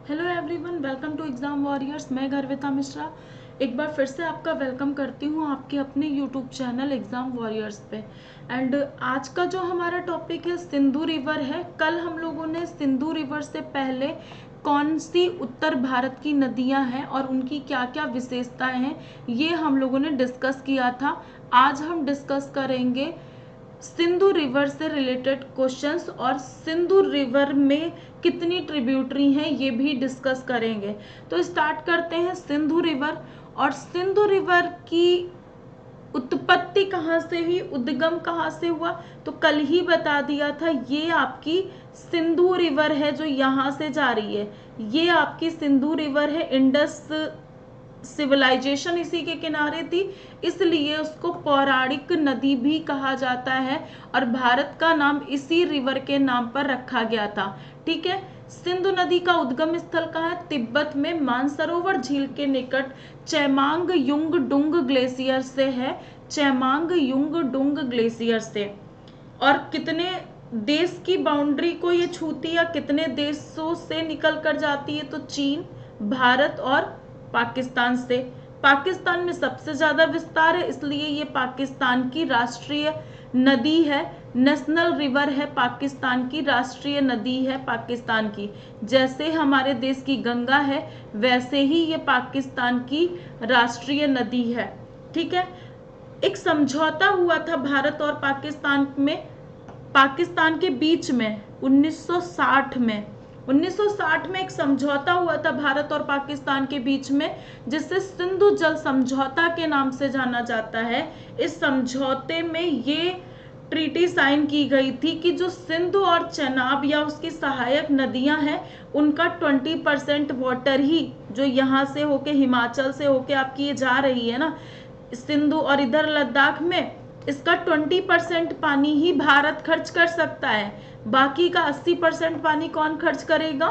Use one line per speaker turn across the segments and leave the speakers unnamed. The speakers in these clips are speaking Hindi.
Hello everyone, welcome to exam warriors. मैं गर्विता मिश्रा एक बार फिर से आपका वेलकम करती हूँ आपके अपने यूट्यूब चैनल एग्ज़ाम वॉरियर्स पे। एंड आज का जो हमारा टॉपिक है सिंधु रिवर है। कल हम लोगों ने सिंधु रिवर से पहले कौन सी उत्तर भारत की नदियाँ हैं और उनकी क्या क्या विशेषताएं हैं ये हम लोगों ने डिस्कस किया था। आज हम डिस्कस करेंगे सिंधु रिवर से रिलेटेड क्वेश्चंस और सिंधु रिवर में कितनी ट्रिब्यूटरी हैं ये भी डिस्कस करेंगे। तो स्टार्ट करते हैं सिंधु रिवर। और सिंधु रिवर की उत्पत्ति कहाँ से हुई, उद्गम कहाँ से हुआ, तो कल ही बता दिया था। ये आपकी सिंधु रिवर है जो यहाँ से जा रही है, ये आपकी सिंधु रिवर है। इंडस सिविलाइजेशन इसी के किनारे थी, इसलिए उसको पौराणिक नदी भी कहा जाता है और भारत का नाम इसी रिवर के नाम पर रखा गया था। ठीक है। सिंधु नदी का उद्गम स्थल कहाँ है? तिब्बत में मानसरोवर झील के निकट चेमांग युंग डुंग ग्लेशियर से है। चेमांग युंग डुंग ग्लेशियर से। और कितने देश की बाउंड्री को ये छूती है, कितने देशों से निकल कर जाती है? तो चीन, भारत और पाकिस्तान से। पाकिस्तान में सबसे ज्यादा विस्तार है, इसलिए ये पाकिस्तान की राष्ट्रीय नदी है। नेशनल रिवर है, पाकिस्तान की राष्ट्रीय नदी है पाकिस्तान की। जैसे हमारे देश की गंगा है वैसे ही ये पाकिस्तान की राष्ट्रीय नदी है। ठीक है। एक समझौता हुआ था भारत और पाकिस्तान के बीच में 1960 में एक समझौता हुआ था भारत और पाकिस्तान के बीच में, जिसे सिंधु जल समझौता के नाम से जाना जाता है। इस समझौते में ये ट्रीटी साइन की गई थी कि जो सिंधु और चेनाब या उसकी सहायक नदियां हैं उनका 20% वाटर ही जो यहाँ से होके हिमाचल से होके आपकी ये जा रही है ना सिंधु, और इधर लद्दाख में इसका 20% पानी ही भारत खर्च कर सकता है। बाकी का 80% पानी कौन खर्च करेगा?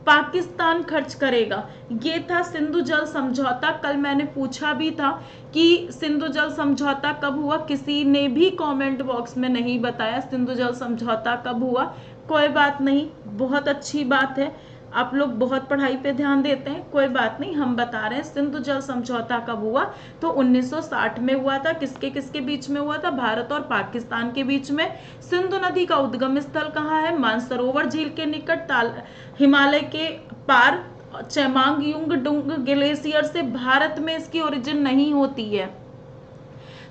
पाकिस्तान खर्च करेगा। ये था सिंधु जल समझौता। कल मैंने पूछा भी था कि सिंधु जल समझौता कब हुआ, किसी ने भी कमेंट बॉक्स में नहीं बताया सिंधु जल समझौता कब हुआ। कोई बात नहीं, बहुत अच्छी बात है, आप लोग बहुत पढ़ाई पे ध्यान देते हैं। कोई बात नहीं, हम बता रहे हैं सिंधु जल समझौता कब हुआ। तो 1960 में हुआ था। किसके किसके बीच में हुआ था? भारत और पाकिस्तान के बीच में। सिंधु नदी का उद्गम स्थल कहाँ है? मानसरोवर झील के निकट, हिमालय के पार, चेमांग युंग डुंग ग्लेशियर से। भारत में इसकी ओरिजिन नहीं होती है।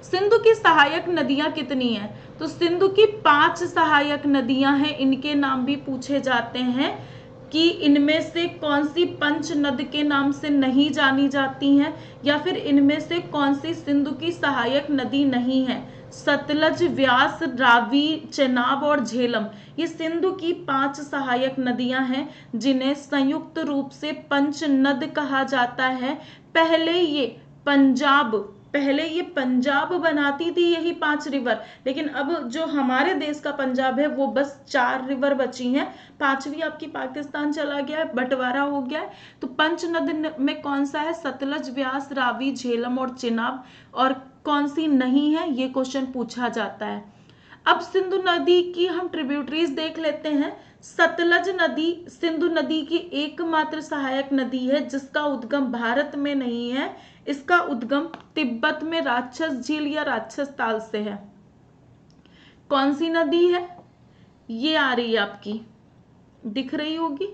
सिंधु की सहायक नदियां कितनी हैं? तो सिंधु की 5 सहायक नदियां हैं। इनके नाम भी पूछे जाते हैं कि इनमें से कौन सी पंच नद के नाम से नहीं जानी जाती हैं, या फिर इनमें से कौन सी सिंधु की सहायक नदी नहीं है। सतलज, व्यास, रावी, चेनाब और झेलम, ये सिंधु की 5 सहायक नदियां हैं जिन्हें संयुक्त रूप से पंच नद कहा जाता है। पहले ये पंजाब बनाती थी यही 5 रिवर, लेकिन अब जो हमारे देश का पंजाब है वो बस 4 रिवर बची हैं। 5वीं आपकी पाकिस्तान चला गया है, बंटवारा हो गया है। तो पंच नद में कौन सा है? सतलज, व्यास, रावी, झेलम और चिनाब। और कौन सी नहीं है, ये क्वेश्चन पूछा जाता है। अब सिंधु नदी की हम ट्रिब्यूटरीज देख लेते हैं। सतलज नदी सिंधु नदी की एकमात्र सहायक नदी है जिसका उद्गम भारत में नहीं है। इसका उद्गम तिब्बत में राक्षस झील या राक्षस ताल से है। कौन सी नदी है? ये आ रही है आपकी, दिख रही होगी।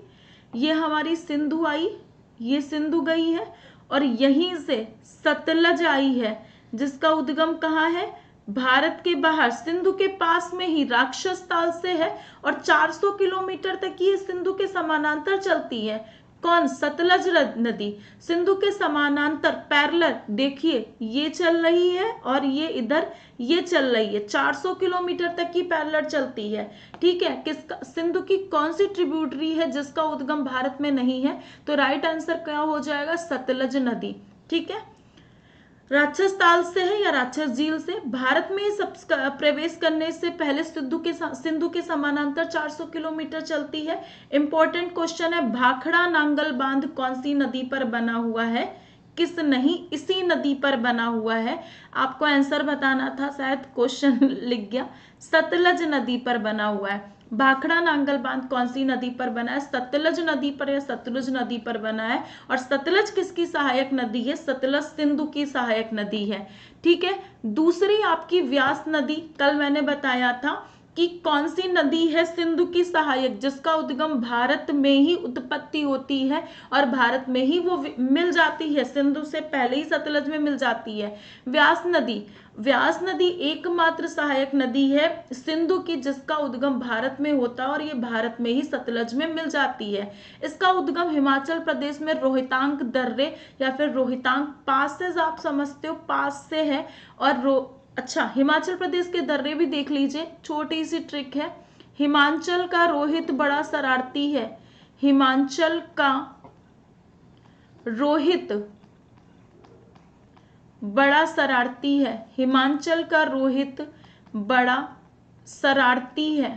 ये हमारी सिंधु आई, ये सिंधु गई है, और यहीं से सतलज आई है जिसका उद्गम कहाँ है? भारत के बाहर, सिंधु के पास में ही राक्षस ताल से है, और 400 किलोमीटर तक ये सिंधु के समानांतर चलती है। कौन? सतलज नदी सिंधु के समानांतर पैरेलल, देखिए ये चल रही है और ये इधर ये चल रही है। 400 किलोमीटर तक की पैरेलल चलती है। ठीक है। किसका? सिंधु की कौन सी ट्रिब्यूटरी है जिसका उद्गम भारत में नहीं है? तो राइट आंसर क्या हो जाएगा? सतलज नदी। ठीक है। राक्षस ताल से है या राक्षस झील से। भारत में सब प्रवेश करने से पहले सिंधु के समानांतर 400 किलोमीटर चलती है। इंपॉर्टेंट क्वेश्चन है, भाखड़ा नांगल बांध कौन सी नदी पर बना हुआ है? किस नहीं, इसी नदी पर बना हुआ है। आपको आंसर बताना था, शायद क्वेश्चन लिख गया। सतलज नदी पर बना हुआ है। भाखड़ा नांगल बांध कौन सी नदी पर बना है? सतलज नदी पर या सतलुज नदी पर बना है। और सतलज किसकी सहायक नदी है? सतलज सिंधु की सहायक नदी है। ठीक है, दूसरी आपकी व्यास नदी, कल मैंने बताया था कि कौन सी नदी है सिंधु की सहायक, जिसका उद्गम भारत में ही उत्पत्ति होती है और भारत में ही वो मिल जाती है, सिंधु से पहले ही सतलज में मिल जाती है। व्यास नदी, व्यास नदी एकमात्र सहायक नदी है सिंधु की जिसका उद्गम भारत में होता है और ये भारत में ही सतलज में मिल जाती है। इसका उद्गम हिमाचल प्रदेश में रोहतांग दर्रे या फिर रोहतांग पास से, आप समझते हो, पास से है। और अच्छा, हिमाचल प्रदेश के दर्रे भी देख लीजिए, छोटी सी ट्रिक है। हिमाचल का रोहित बड़ा शरारती है। हिमाचल का रोहित बड़ा शरारती है। हिमाचल का रोहित बड़ा शरारती है।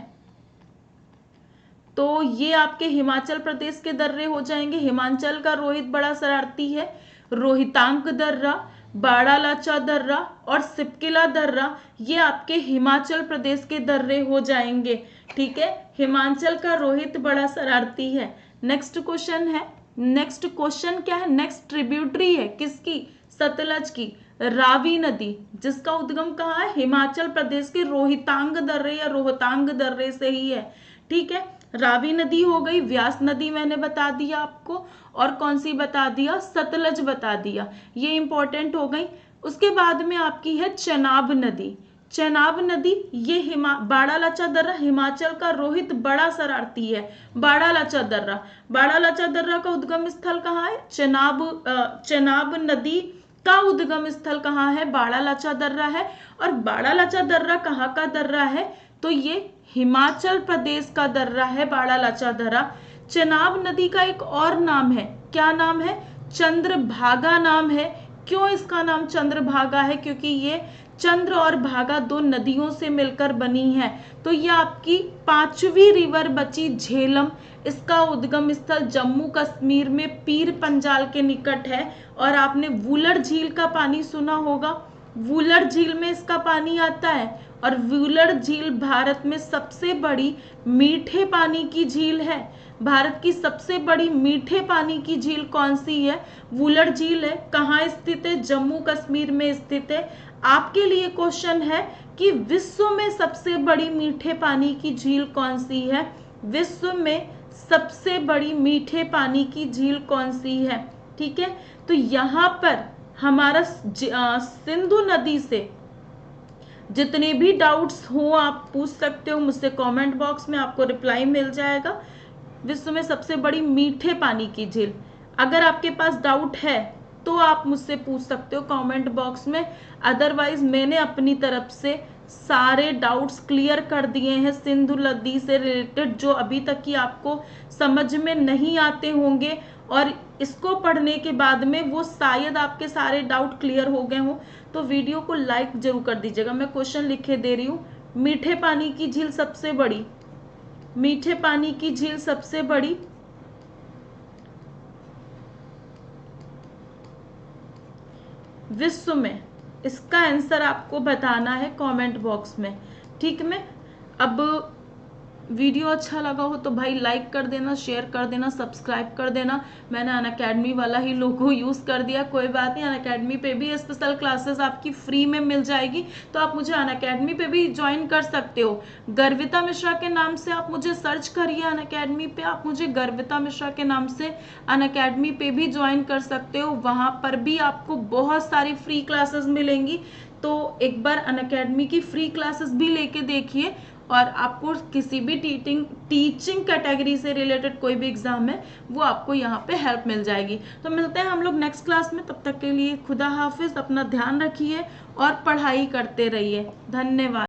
तो ये आपके हिमाचल प्रदेश के दर्रे हो जाएंगे। हिमाचल का रोहित बड़ा शरारती है, रोहितांग दर्रा, बाड़ालाचा दर्रा और सिपकिला दर्रा, ये आपके हिमाचल प्रदेश के दर्रे हो जाएंगे। ठीक है, हिमाचल का रोहित बड़ा शरारती है। नेक्स्ट क्वेश्चन है, नेक्स्ट क्वेश्चन क्या है? नेक्स्ट ट्रिब्यूटरी है किसकी? सतलज की, रावी नदी, जिसका उद्गम कहाँ है? हिमाचल प्रदेश के रोहतांग दर्रे या रोहतांग दर्रे से ही है। ठीक है, रावी नदी हो गई, व्यास नदी मैंने बता दिया आपको, और कौन सी बता दिया? सतलज बता दिया, ये इंपॉर्टेंट हो गई। उसके बाद में आपकी है चेनाब नदी। चेनाब नदी, ये बाड़ालाचा दर्रा, हिमाचल का रोहित बड़ा शरारती है। बाड़ालाचा दर्रा, बाड़ालाचा दर्रा का उद्गम स्थल कहाँ है? चेनाब नदी का उद्गम स्थल कहाँ है? बाड़ालाचा दर्रा है। और बाड़ालाचा दर्रा कहाँ का दर्रा है? तो ये हिमाचल प्रदेश का दर्रा है बाड़ालाचा दर्रा। चेनाब नदी का एक और नाम है, क्या नाम है? चंद्रभागा नाम है। क्यों इसका नाम चंद्रभागा है? क्योंकि ये चंद्र और भागा दो नदियों से मिलकर बनी है। तो ये आपकी 5वीं रिवर बची झेलम, इसका उद्गम स्थल जम्मू कश्मीर में पीर पंजाल के निकट है। और आपने वुलर झील का पानी सुना होगा, वुलर झील में इसका पानी आता है। और वुलर झील भारत में सबसे बड़ी मीठे पानी की झील है। भारत की सबसे बड़ी मीठे पानी की झील कौन सी है? वुलर झील है। कहाँ स्थित है? जम्मू कश्मीर में स्थित है। आपके लिए क्वेश्चन है कि विश्व में सबसे बड़ी मीठे पानी की झील कौन सी है? विश्व में सबसे बड़ी मीठे पानी की झील कौन सी है? ठीक है, तो यहाँ पर हमारा सिंधु नदी से जितने भी डाउट्स हो आप पूछ सकते हो मुझसे, कमेंट बॉक्स में आपको रिप्लाई मिल जाएगा। विश्व में सबसे बड़ी मीठे पानी की झील, अगर आपके पास डाउट है तो आप मुझसे पूछ सकते हो कमेंट बॉक्स में। अदरवाइज मैंने अपनी तरफ से सारे डाउट्स क्लियर कर दिए हैं सिंधु नदी से रिलेटेड, जो अभी तक की आपको समझ में नहीं आते होंगे, और इसको पढ़ने के बाद में वो शायद आपके सारे डाउट क्लियर हो गए हों। तो वीडियो को लाइक जरूर कर दीजिएगा। मैं क्वेश्चन लिखे दे रही हूँ। मीठे पानी की झील सबसे बड़ी, मीठे पानी की झील सबसे बड़ी विश्व में, इसका आंसर आपको बताना है कमेंट बॉक्स में। ठीक है, अब वीडियो अच्छा लगा हो तो भाई लाइक कर देना, शेयर कर देना, सब्सक्राइब कर देना। मैंने अनअकैडमी वाला ही लोगो यूज़ कर दिया, कोई बात नहीं। अनअकैडमी पे भी स्पेशल क्लासेस आपकी फ्री में मिल जाएगी, तो आप मुझे अनअकैडमी पे भी ज्वाइन कर सकते हो। गर्विता मिश्रा के नाम से आप मुझे सर्च करिए अनअकैडमी पे, आप मुझे गर्विता मिश्रा के नाम से अनअकैडमी पे भी ज्वाइन कर सकते हो। वहाँ पर भी आपको बहुत सारी फ्री क्लासेस मिलेंगी, तो एक बार अनअकैडमी की फ्री क्लासेस भी लेके देखिए। और आपको किसी भी टीचिंग कैटेगरी से रिलेटेड कोई भी एग्जाम है वो आपको यहाँ पे हेल्प मिल जाएगी। तो मिलते हैं हम लोग नेक्स्ट क्लास में, तब तक के लिए खुदा हाफिज, अपना ध्यान रखिए और पढ़ाई करते रहिए। धन्यवाद।